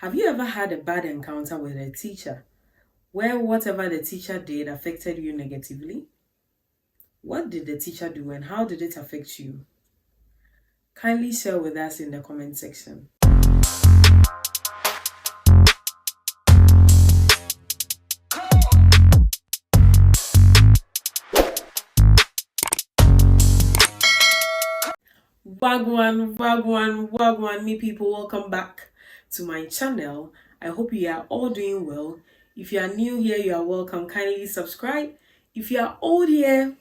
Have you ever had a bad encounter with a teacher where whatever the teacher did affected you negatively? What did the teacher do and how did it affect you? Kindly share with us in the comment section. Wagwan, me people, welcome back to my channel. I hope you are all doing well. If you are new here, you are welcome. Kindly subscribe. If you are old here,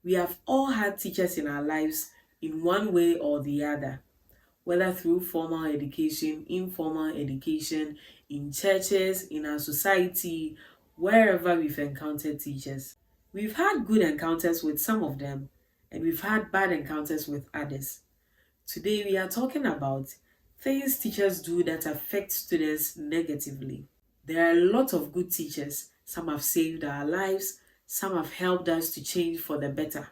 we have all had teachers in our lives in one way or the other, whether through formal education, informal education, in churches, in our society, wherever we've encountered teachers. We've had good encounters with some of them, and we've had bad encounters with others. Today, we are talking about things teachers do that affect students negatively. There are a lot of good teachers. Some have saved our lives, some have helped us to change for the better.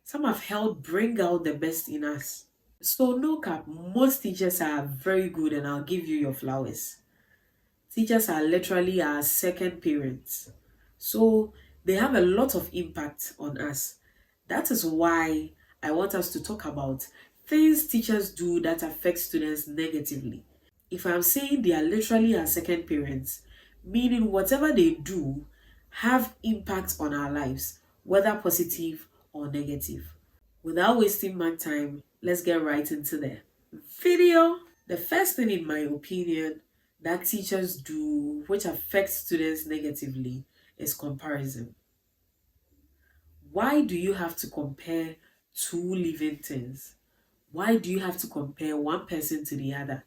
Some have helped bring out the best in us. So no cap, most teachers are very good and I'll give you your flowers. Teachers are literally our second parents. So they have a lot of impact on us. That is why I want us to talk about things teachers do that affect students negatively. If I'm saying they are literally our second parents, meaning whatever they do have impact on our lives, whether positive or negative. Without wasting my time, let's get right into the video. The first thing, in my opinion, that teachers do which affects students negatively is comparison. Why do you have to compare two living things? Why do you have to compare one person to the other?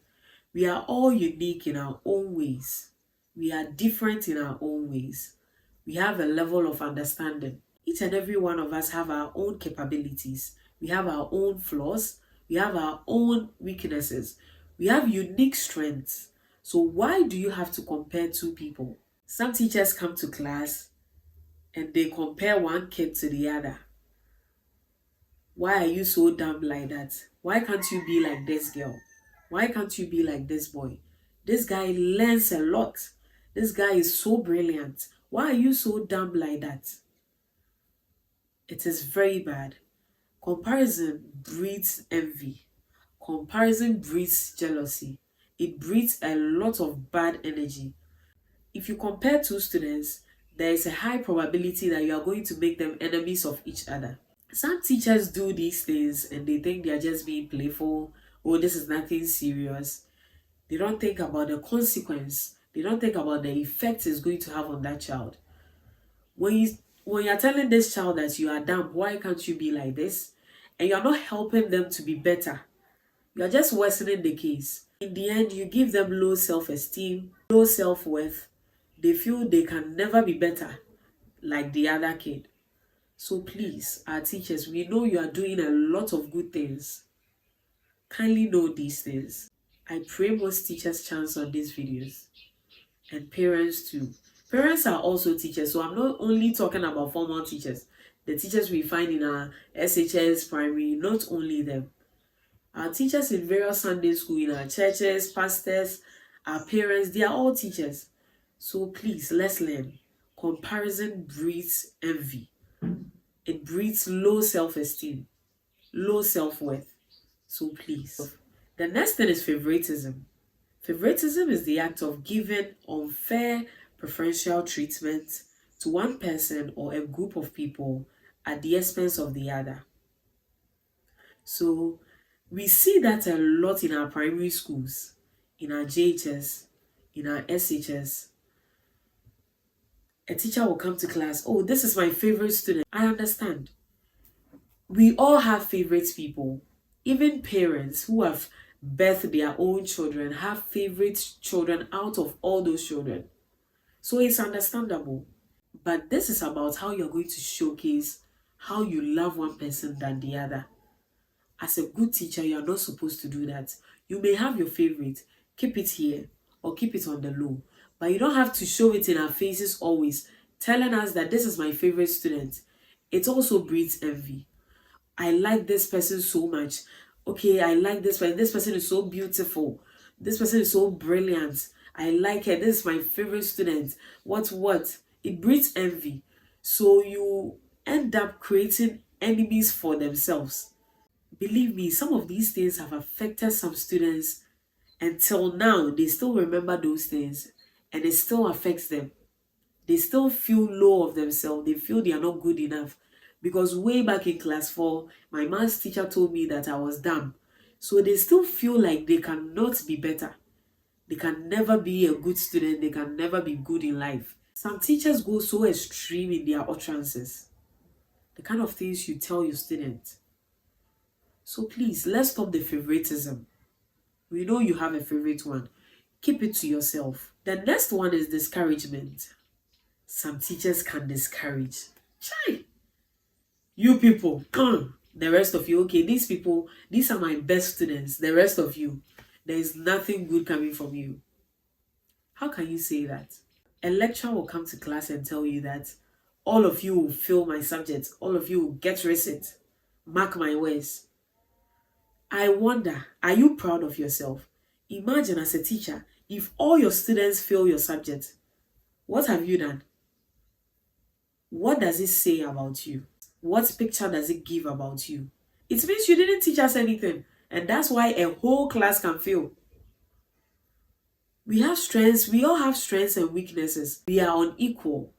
We are all unique in our own ways. We are different in our own ways. We have a level of understanding. Each and every one of us have our own capabilities. We have our own flaws. We have our own weaknesses. We have unique strengths. So why do you have to compare two people? Some teachers come to class and they compare one kid to the other. Why are you so dumb like that? Why can't you be like this girl? Why can't you be like this boy? This guy learns a lot. This guy is so brilliant. Why are you so dumb like that? It is very bad. Comparison breeds envy. Comparison breeds jealousy. It breeds a lot of bad energy. If you compare two students, there is a high probability that you are going to make them enemies of each other. Some teachers do these things and they think they are just being playful. Oh, this is nothing serious. They don't think about the consequence. They don't think about the effect it's going to have on that child. When you're telling this child that you are dumb, why can't you be like this? And you're not helping them to be better. You're just worsening the case. In the end, you give them low self-esteem, low self-worth. They feel they can never be better like the other kid. So please, our teachers, we know you are doing a lot of good things. Kindly know these things. I pray most teachers chance on these videos. And parents too. Parents are also teachers, so I'm not only talking about formal teachers. The teachers we find in our SHS primary, not only them. Our teachers in various Sunday school, in our churches, pastors, our parents, they are all teachers. So please, let's learn. Comparison breeds envy. It breeds low self-esteem, low self-worth. So please. The next thing is favoritism. Favoritism is the act of giving unfair preferential treatment to one person or a group of people at the expense of the other. So we see that a lot in our primary schools, in our JHS, in our SHS. A teacher will come to class, oh, this is my favorite student. I understand. We all have favorite people. Even parents who have birthed their own children have favorite children out of all those children. So it's understandable. But this is about how you're going to showcase how you love one person than the other. As a good teacher, you're not supposed to do that. You may have your favorite, keep it here or keep it on the low. But you don't have to show it in our faces always, telling us that this is my favorite student. It also breeds envy. I like this person so much. Okay, I like this person. This person is so beautiful. This person is so brilliant. I like her. This is my favorite student. What? It breeds envy. So you end up creating enemies for themselves. Believe me, some of these things have affected some students until now. They still remember those things and it still affects them. They still feel low of themselves. They feel they are not good enough. Because way back in class 4, my maths teacher told me that I was dumb. So they still feel like they cannot be better. They can never be a good student. They can never be good in life. Some teachers go so extreme in their utterances. The kind of things you tell your students. So please, let's stop the favoritism. We know you have a favorite one. Keep it to yourself. The next one is discouragement. Some teachers can discourage. Chai! You people, the rest of you, okay, these people, these are my best students. The rest of you, there is nothing good coming from you. How can you say that? A lecturer will come to class and tell you that all of you will fail my subject. All of you will get receipt. Mark my words. I wonder, are you proud of yourself? Imagine as a teacher, if all your students fail your subject, what have you done? What does it say about you? What picture does it give about you? It means you didn't teach us anything. And that's why a whole class can fail. We have strengths. We all have strengths and weaknesses. We are unequal.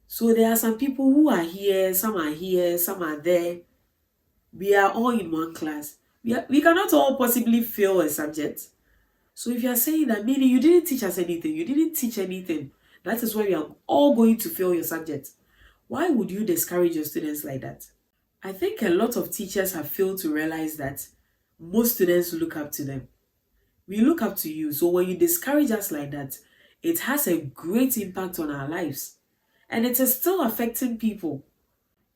So there are some people who are here, some are there. We are all in one class. We cannot all possibly fail a subject. So if you are saying that, meaning you didn't teach us anything, you didn't teach anything, that is why we are all going to fail your subject. Why would you discourage your students like that? I think a lot of teachers have failed to realize that most students look up to them. We look up to you. So when you discourage us like that, it has a great impact on our lives. And it is still affecting people.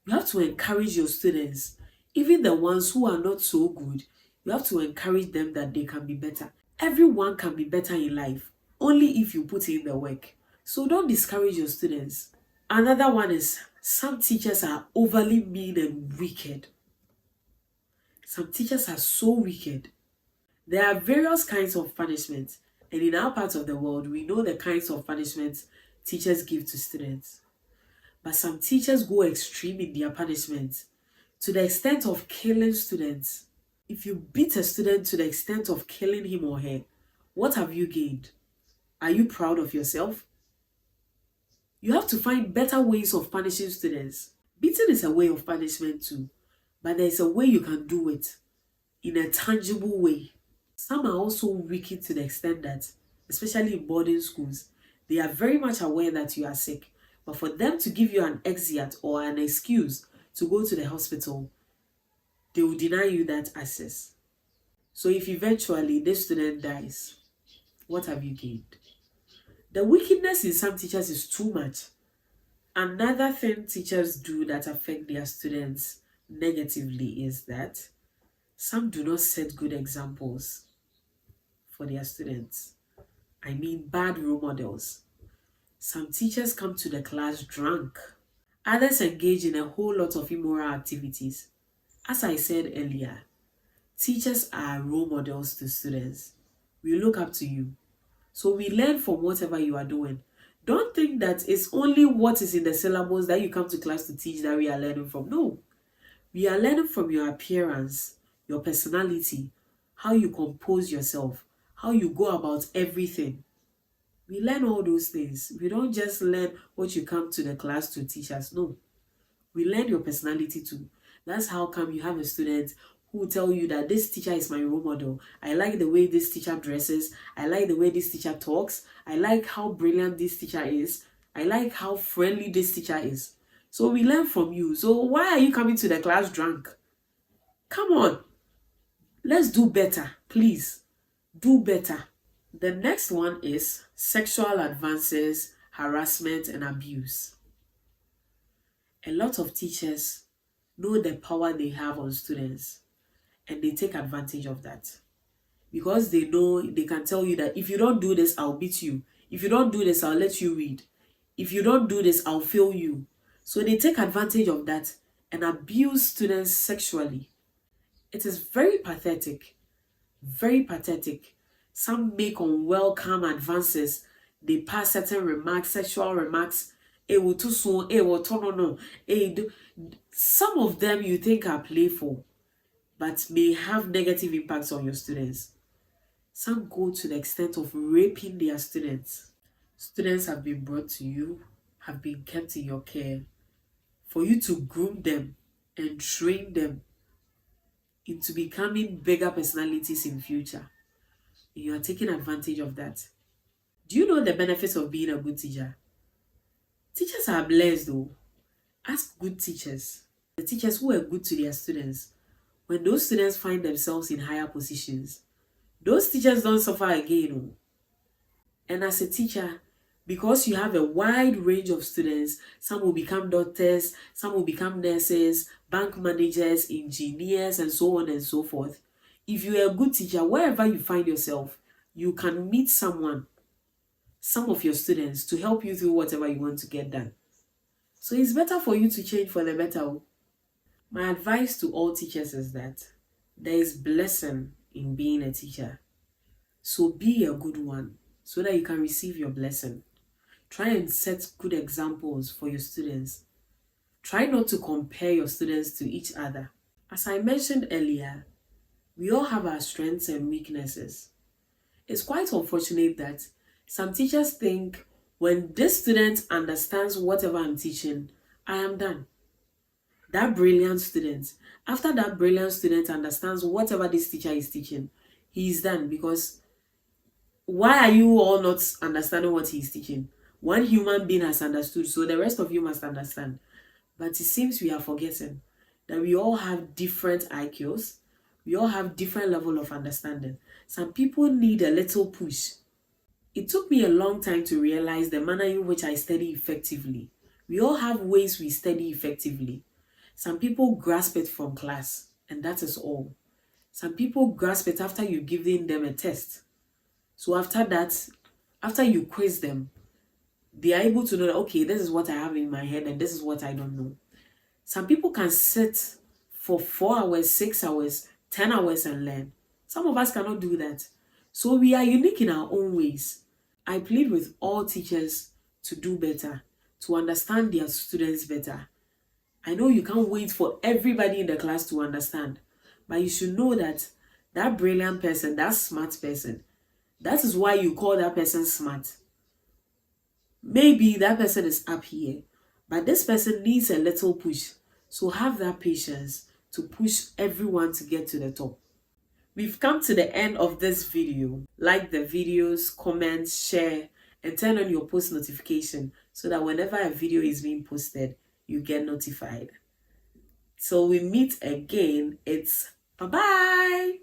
You have to encourage your students, even the ones who are not so good. You have to encourage them that they can be better. Everyone can be better in life, only if you put in the work. So don't discourage your students. Another one is some teachers are overly mean and wicked. Some teachers are so wicked. There are various kinds of punishments, and in our part of the world, we know the kinds of punishments teachers give to students. But some teachers go extreme in their punishments to the extent of killing students. If you beat a student to the extent of killing him or her, what have you gained? Are you proud of yourself? You have to find better ways of punishing students. Beating is a way of punishment too, but there is a way you can do it in a tangible way. Some are also wicked to the extent that, especially in boarding schools, they are very much aware that you are sick. But for them to give you an exit or an excuse to go to the hospital, they will deny you that access. So if eventually this student dies, what have you gained? The wickedness in some teachers is too much. Another thing teachers do that affect their students negatively is that some do not set good examples for their students. I mean bad role models. Some teachers come to the class drunk. Others engage in a whole lot of immoral activities. As I said earlier, teachers are role models to students. We look up to you. So we learn from whatever you are doing. Don't think that it's only what is in the syllabus that you come to class to teach that we are learning from. No. We are learning from your appearance, your personality, how you compose yourself, how you go about everything. We learn all those things. We don't just learn what you come to the class to teach us. No. We learn your personality too. That's how come you have a student who will tell you that this teacher is my role model. I like the way this teacher dresses. I like the way this teacher talks. I like how brilliant this teacher is. I like how friendly this teacher is. So we learn from you. So why are you coming to the class drunk? Come on. Let's do better. Please. Do better. The next one is sexual advances, harassment, and abuse. A lot of teachers know the power they have on students and they take advantage of that. Because they know they can tell you that if you don't do this, I'll beat you. If you don't do this, I'll let you read. If you don't do this, I'll fail you. So they take advantage of that and abuse students sexually. It is very pathetic. Very pathetic. Some make unwelcome advances. They pass certain remarks, sexual remarks. Too soon, no. Some of them you think are playful, but may have negative impacts on your students. Some go to the extent of raping their students. Students have been brought to you, have been kept in your care for you to groom them and train them into becoming bigger personalities in future. You are taking advantage of that. Do you know the benefits of being a good teacher? Teachers are blessed though. Ask good teachers, the teachers who are good to their students. When those students find themselves in higher positions, those teachers don't suffer again. Oh. And as a teacher, because you have a wide range of students, some will become doctors, some will become nurses, bank managers, engineers, and so on and so forth. If you are a good teacher, wherever you find yourself, you can meet someone, some of your students, to help you through whatever you want to get done. So it's better for you to change for the better. My advice to all teachers is that there is blessing in being a teacher. So be a good one so that you can receive your blessing. Try and set good examples for your students. Try not to compare your students to each other. As I mentioned earlier, we all have our strengths and weaknesses. It's quite unfortunate that some teachers think when this student understands whatever I'm teaching, I am done. That brilliant student, after that brilliant student understands whatever this teacher is teaching, he is done. Because why are you all not understanding what he is teaching? One human being has understood, so the rest of you must understand. But it seems we are forgetting that we all have different IQs. We all have different level of understanding. Some people need a little push. It took me a long time to realize the manner in which I study effectively. We all have ways we study effectively. Some people grasp it from class, and that is all. Some people grasp it after you've given them a test. So after that, after you quiz them, they are able to know that, okay, this is what I have in my head and this is what I don't know. Some people can sit for 4 hours, 6 hours, 10 hours and learn. Some of us cannot do that. So we are unique in our own ways. I plead with all teachers to do better, to understand their students better. I know you can't wait for everybody in the class to understand, but you should know that that brilliant person, that smart person, that is why you call that person smart. Maybe that person is up here, but this person needs a little push. So have that patience to push everyone to get to the top. We've come to the end of this video. Like the videos, comment, share, and turn on your post notification so that whenever a video is being posted, you get notified. So we meet again. It's bye-bye.